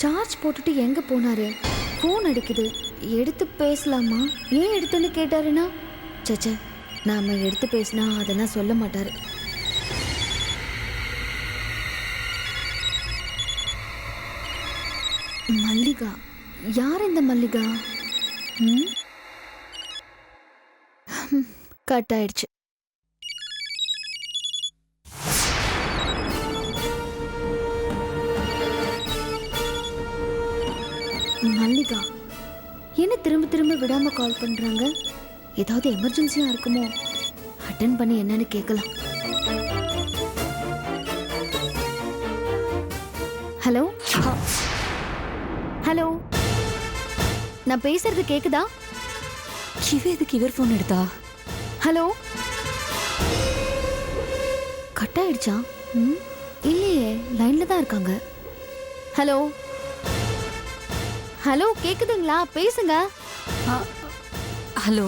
Charge போட்டுட்டு எங்க போனாரு? ஃபோன் அடிக்குது, எடுத்து பேசலாமா? ஏன் எடுத்துன்னு கேட்டாருன்னா சச்சே, நாம எடுத்து பேசினா அதெல்லாம் சொல்ல மாட்டாரு. மல்லிகா, யார் இந்த மல்லிகா? கட் ஆயிடுச்சு. மல்லிகா என்ன திரும்ப திரும்ப விடாம கால் பண்றாங்க? ஏதாவது எமர்ஜென்சியா இருக்குமோ? அட்டென்ட் பண்ணி என்னன்னு கேட்கலாம். ஹலோ ஹலோ, நான் பேசுறது கேக்குதா? எதுக்கு இவர் போன் எடுத்தா? ஹலோ, கட் ஆயிடுச்சா? இல்லையே, லைன்ல தான் இருக்காங்க. ஹலோ ஹலோ, கேக்குதுங்களா? பேசுங்க. ஹலோ,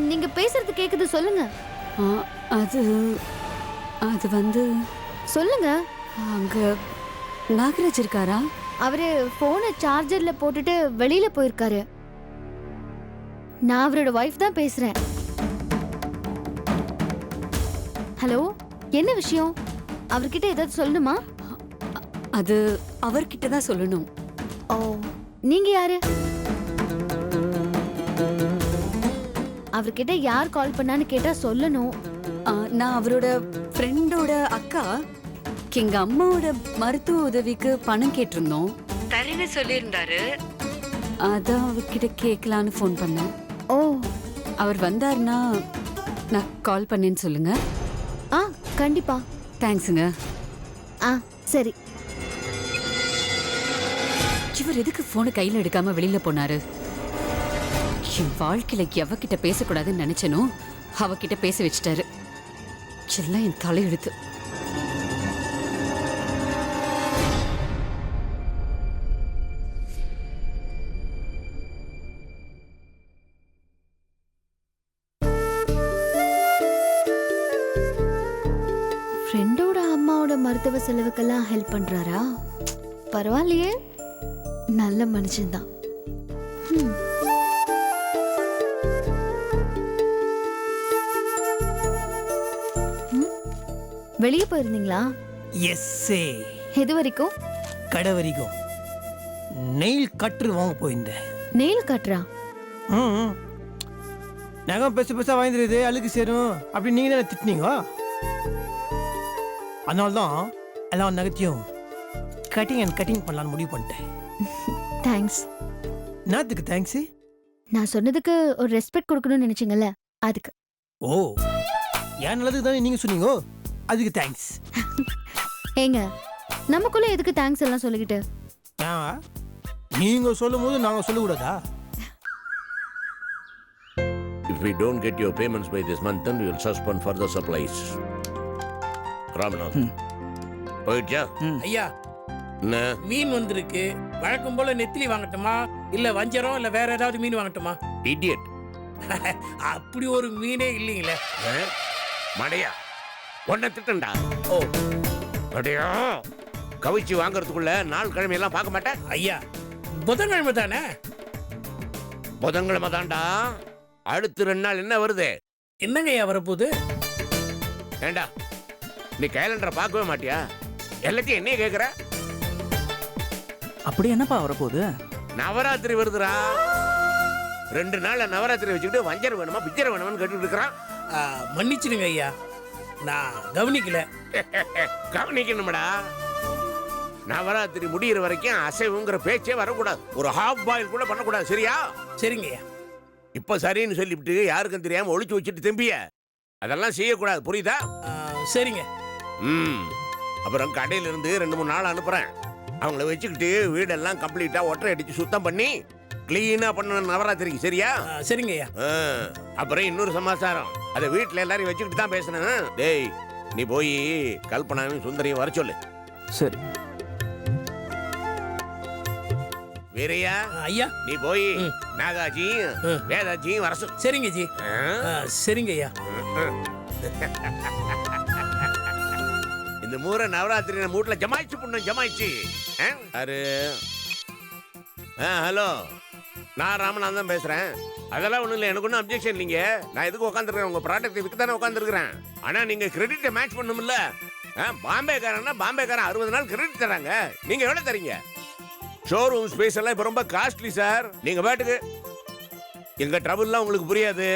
நீங்க பேசுறது கேக்குது, சொல்லுங்க. அது அது வந்து சொல்லுங்க. அங்க நாகராஜ் இருக்காரா? அவரு போனை சார்ஜர்ல போட்டுட்டு வெளியில போயிருக்காரு. நான் அவரோட வைஃப் தான் பேசுறேன். ஹலோ, என்ன விஷயம்? அவர்கிட்ட ஏதாவது சொல்லணுமா? அது அவர்கிட்ட தான் சொல்லணும். ஓ, நீங்க யாரு? அவர்கிட்ட யார் கால் பண்ணான்னு கேட்டா சொல்லணும். நான் அவரோட ஃப்ரெண்டோட அக்கா. எங்க அம்மாவோட மருத்துவ உதவிக்கு பணம் கேட்டிருந்தோம், தரேன்னு சொல்லியிருந்தாரு. அதான் அவர்கிட்ட கேட்கலான்னு ஃபோன் பண்ணேன். ஓ, அவர் வந்தாருன்னா நான் கால் பண்ணேன்னு சொல்லுங்க. கண்டிப்பா. தேங்க்ஸுங்க. சரி. இவர் எதுக்கு போனை கையில எடுக்காம வெளியில போனாரு? என் வாழ்க்கையில எவகிட்ட பேசக்கூடாதுன்னு நினைச்சனோ அவகிட்ட பேச வச்சுட்டாரு. எல்லாம் என் தலையெழுத்து. ஃப்ரெண்டோட அம்மாவோட மருத்துவ செலவுக்கெல்லாம் ஹெல்ப் பண்றாரா? பரவாயில்லையே, நல்ல மனுஷன்தான். வெளியே போயிருந்தீங்களா? எஸ்ஸே. எது வரைக்கும்? கடை வரைக்கும். நெயில் கட்ரு வாங்க போயிருந்தேன். நெயில் கட்ரா? நகம் பெருசு பெருசா வாங்கிடுது, அழுக்கு சேரும் அப்படி நீங்க தானே திட்டினீங்க. அதனால தான் எல்லாம் நகத்தையும் கட்டிங் பண்ணலான்னு முடிவு பண்ணிட்டேன். தேங்க்ஸ். என்னத்துக்கு தேங்க்ஸ்? நான் சொன்னதுக்கு ஒரு ரெஸ்பெக்ட் கொடுக்கணும்னு நினைச்சீங்கல்ல, அதுக்கு. ஓ, ஏன் நல்லதுக்கு தானே நீங்க சொன்னீங்க, அதுக்கு தேங்க்ஸ். ஏங்க, நமக்குள்ள எதுக்கு தேங்க்ஸ் எல்லாம் சொல்லிக்கிட்டு? நீங்க சொல்லும் போது நாங்க சொல்லக்கூடாதா? If we don't get your payments by this month, then we will suspend further supplies. Ramnath, போயிடுச்சா? ஐயா, என்ன மீன் வந்திருக்கு. வழக்கம் போல நெத்திலி வாங்கட்டுமா, இல்ல வஞ்சரம், இல்ல வேற ஏதாவது மீன் வாங்கட்டுமா? இடியட். அப்படி ஒரு மீனே இல்லைங்களே. மடையா, ஒன்ன திட்டண்டா. ஓ, மடையா, கவிச்சு வாங்கறதுக்குள்ள நாள் கிழமையெல்லாம் பார்க்க மாட்டேன். ஐயா, புதன்கிழமை தானே? புதன்கிழமை தான்டா. அடுத்து 2 நாள் என்ன வருது? என்னங்க ஐயா வரப்போகுது? ஏண்டா, நீ கேலண்டரை பார்க்கவே மாட்டியா? எல்லாத்தையும் என்னைய கேட்குற? அப்படி என்னப்பா வரப்போகுது? நவராத்திரி வருதுரா. 2 நாள்ல நவராத்திரி வச்சுக்கிட்டு வஞ்சரம் வேணுமா பிச்சரை வேணுமான்னு கேட்டுட்டு இருக்கிறான். மன்னிச்சிடுங்க ஐயா, நான் கவனிக்கல. கவனிக்கணும்டா. நவராத்திரி முடிகிற வரைக்கும் அசைவுங்கிற பேச்சே வரக்கூடாது. ஒரு ஹாஃப் பாயில் கூட பண்ணக்கூடாது, சரியா? சரிங்க ஐயா. இப்ப சரின்னு சொல்லிவிட்டு யாருக்கும் தெரியாம ஒளிச்சு வச்சுட்டு திரும்பிய அதெல்லாம் செய்யக்கூடாது, புரியுதா? சரிங்க. அப்புறம் கடையில இருந்து 2-3 நாள் அனுப்புறேன். அவங்கள வச்சுக்கிட்டு வீடெல்லாம் கம்ப்ளீட்டா ஒட்டரை அடிச்சு சுத்தம் பண்ணி கிளீனா பண்ண நவராத்திரிக்கு, சரியா? சரிங்க ஐயா. அப்புறம் இன்னொரு சமாச்சாரம், அதை வீட்டுல எல்லாரையும் வச்சுக்கிட்டு தான் பேசணும். டேய், நீ போய் கல்பனாவையும் சுந்தரியும் வர சொல்லு. சரி. வீரையா, ஐயா, நீ போய் நாகாஜி வேதாஜியும் வர சொல்லு. சரிங்க ஜி. சரிங்க ஐயா. இந்த முறை நவராத்திரி நம்ம வீட்டுல ஜமாயிச்சு புண்ணு ஜமாயிச்சு. அரு ஹலோ, நான் ராமநாதன் தான் பேசுறேன். அதெல்லாம் ஒண்ணும் இல்லை, எனக்கு ஒன்றும் அப்ஜெக்ஷன் இல்லைங்க. நான் எதுக்கு உட்காந்துருக்கேன், உங்க ப்ராடக்ட் இதுக்கு தானே உட்காந்துருக்கிறேன். ஆனா நீங்க கிரெடிட்டை மேட்ச் பண்ணும்ல. பாம்பேக்காரன்னா பாம்பேக்காரன் 60 நாள் கிரெடிட் தராங்க. நீங்க எவ்வளவு தரீங்க? ஷோரூம் ஸ்பேஸ் எல்லாம் இப்ப ரொம்ப காஸ்ட்லி சார். நீங்க பாட்டுக்கு எங்க ட்ரபிள்லாம் உங்களுக்கு புரியாது.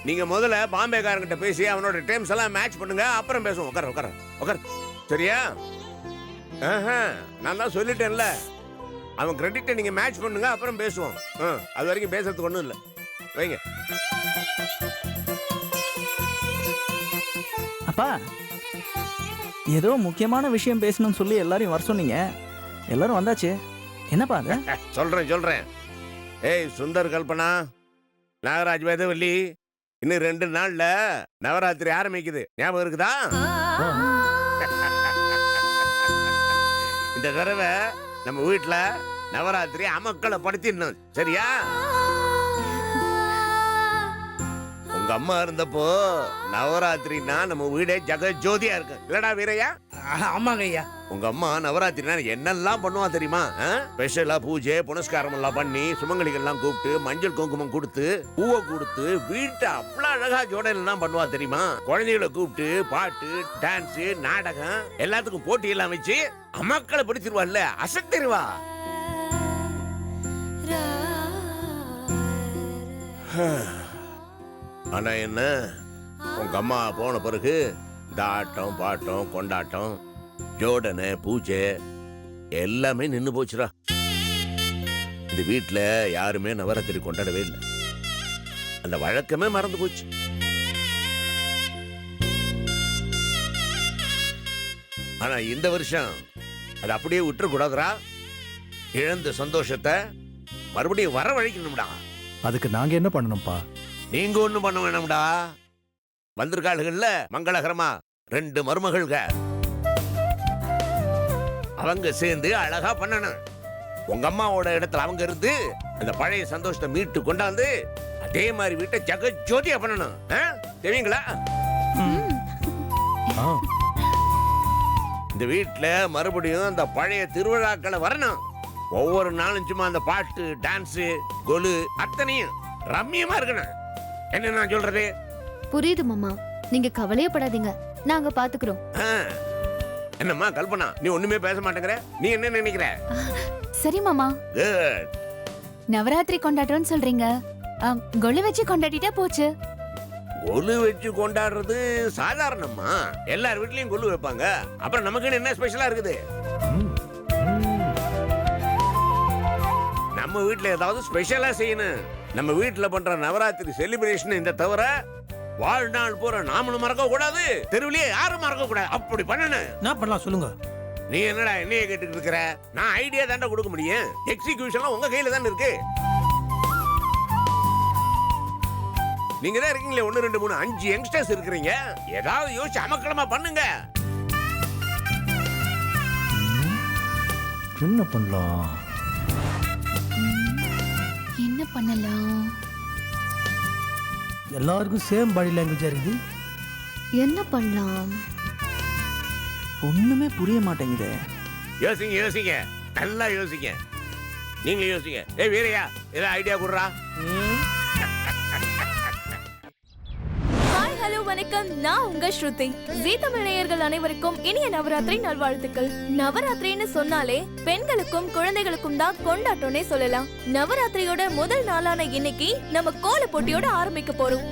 நீங்க முதல்ல பாம்பேக்காரங்கிட்ட பேசி அவனோட டேர்ம்ஸ் எல்லாம் மேட்ச் பண்ணுங்க, அப்புறம் பேசுவோம். உட்கார உட்கார உட்கார, சரியா? நான் தான் சொல்லிட்டேன்ல, அவன் கிரெடிட்டை நீங்க மேட்ச் பண்ணுங்க, அப்புறம் பேசுவோம். அது வரைக்கும் பேசுறதுக்கு ஒன்றும் இல்லை, வைங்க. அப்பா, ஏதோ முக்கியமான விஷயம் பேசணும்னு சொல்லி எல்லாரையும் வர சொன்னீங்க. எல்லாரும் வந்தாச்சு. என்னப்பா அது? சொல்றேன். ஏய் சுந்தர், கல்பனா, நாகராஜ், வேதவல்லி, இன்னும் 2 நாள்ல நவராத்திரி ஆரம்பிக்குது. ஞாபகம் இருக்குதா? இந்த தடவை நம்ம வீட்டுல நவராத்திரி அமக்களை படுத்திடணும், சரியா? உங்க அம்மா இருந்தப்போ நவராத்திரினா நம்ம வீடே ஜெகஜோதியா இருக்கு, இல்லடா வீரையா? ஆமாங்க ஐயா. உங்க அம்மா நவராத்திரினா என்னெல்லாம் பண்ணுவா தெரியுமா? ஸ்பெஷலா பூஜை புனஸ்காரம் எல்லாம் பண்ணி சுமங்கலிகள் எல்லாம் கூப்பிட்டு மஞ்சள் குங்குமம் கொடுத்து பூவை கொடுத்து வீட்டை அவ்வளவு அழகா ஜோடல் எல்லாம் பண்ணுவா தெரியுமா? குழந்தைகளை கூப்பிட்டு பாட்டு டான்ஸ் நாடகம் எல்லாத்துக்கும் போட்டி எல்லாம் வச்சு அம்மாக்களை பிடிச்சிருவாள்ல, அசத்திருவா. ஆனா என்ன, உங்க அம்மா போன பிறகு இந்த ஆட்டம் பாட்டம் கொண்டாட்டம் ஜோடனை பூஜை எல்லாமே நின்னு போச்சுடா. இந்த வீட்டுல யாருமே நவராத்திரி கொண்டாடவே இல்லை. அந்த வழக்கமே மறந்து போச்சு. ஆனா இந்த வருஷம் அதை அப்படியே விட்டுறக்கூடாதுரா. இழந்த சந்தோஷத்தை மறுபடியும் வரவழைக்கணும்டா. அதுக்கு நாங்க என்ன பண்ணணும்ப்பா? நீங்க ஒண்ணும் பண்ண வேணாம்டா. வந்திருக்காளுகள்ல மங்களகரமா 2 மருமகள்க, அவங்க சேர்ந்து அழகா பண்ணணும். உங்க அம்மாவோட இடத்துல அவங்க இருந்து அந்த பழைய சந்தோஷத்தை மீட்டு கொண்டாந்து அதே மாதிரி வீட்டை ஜெகஜோதியா பண்ணணும். தெரியுங்களா? இந்த வீட்டுல மறுபடியும் அந்த பழைய திருவிழாக்களை வரணும். ஒவ்வொரு நாளும் சும்மா அந்த பாட்டு டான்ஸ் கொலு அத்தனையும் ரம்மியமா இருக்கணும். என்ன நான் சொல்றது? புரியுது மாமா, நீங்க கவலையப்படாதீங்க, நாங்க பாத்துக்கிறோம். என்னம்மா கல்பனா, நீ ஒண்ணுமே பேச மாட்டேங்கிற, நீ என்ன நினைக்கிற? சரி மாமா, குட். நவராத்திரி கொண்டாட்டம்னு சொல்றீங்க, கொலு வச்சு கொண்டாடிட்டா போச்சு. கொலு வச்சு கொண்டாடுறது சாதாரணமா, எல்லார் வீட்லயும் கொலு வைப்பாங்க. அப்புறம் நமக்குன்னு என்ன ஸ்பெஷலா இருக்குது? நம்ம வீட்டுல ஏதாவது ஸ்பெஷலா செய்யணும். நம்ம வீட்டுல பண்ற நவராத்திரி செலிப்ரேஷன் இந்த தவிர வாழ்நாள் பூரா நாமளும் மறக்க கூடாது, தெருவிலேயே யாரும் மறக்க கூடாது. அப்படி பண்ணணும். என்ன பண்ணலாம் சொல்லுங்க? நீ என்னடா என்னைய கேட்டுட்டு இருக்கிற? நான் ஐடியா தாண்டா கொடுக்க முடியும், எக்ஸிகியூஷன்லாம் உங்க கையில தானே இருக்கு. நீங்க தான் இருக்கீங்களே 1 2 3 5 யங்ஸ்டர்ஸ் இருக்கிறீங்க. ஏதாவது யோசிச்சு அமக்களமா பண்ணுங்க. என்ன பண்ணலாம்? என்ன பண்ணலாம்? எல்லாருக்கும் சேம் பாடி லாங்குவேஜா இருக்குது. என்ன பண்ணலாம்? ஒண்ணுமே புரிய மாட்டேங்குதே. யோசிங்க யோசிங்க, நல்லா யோசிங்க. நீங்களும் யோசிங்க. ஏய் வீரையா, ஏதாவது ஐடியா கொடுறா. ஹாய் ஹலோ வணக்கம், நான் உங்க ஸ்ருதி. ஜீ தமிழ் நேயர்கள் அனைவருக்கும் இனிய நவராத்திரி நல்வாழ்த்துக்கள். நவராத்திரின்னு சொன்னாலே பெண்களுக்கும் குழந்தைகளுக்கும் தான் கொண்டாட்டம்னே சொல்லலாம். நவராத்திரியோட முதல் நாளான இன்னைக்கு நம்ம கோல போட்டியோட ஆரம்பிக்க போறோம்.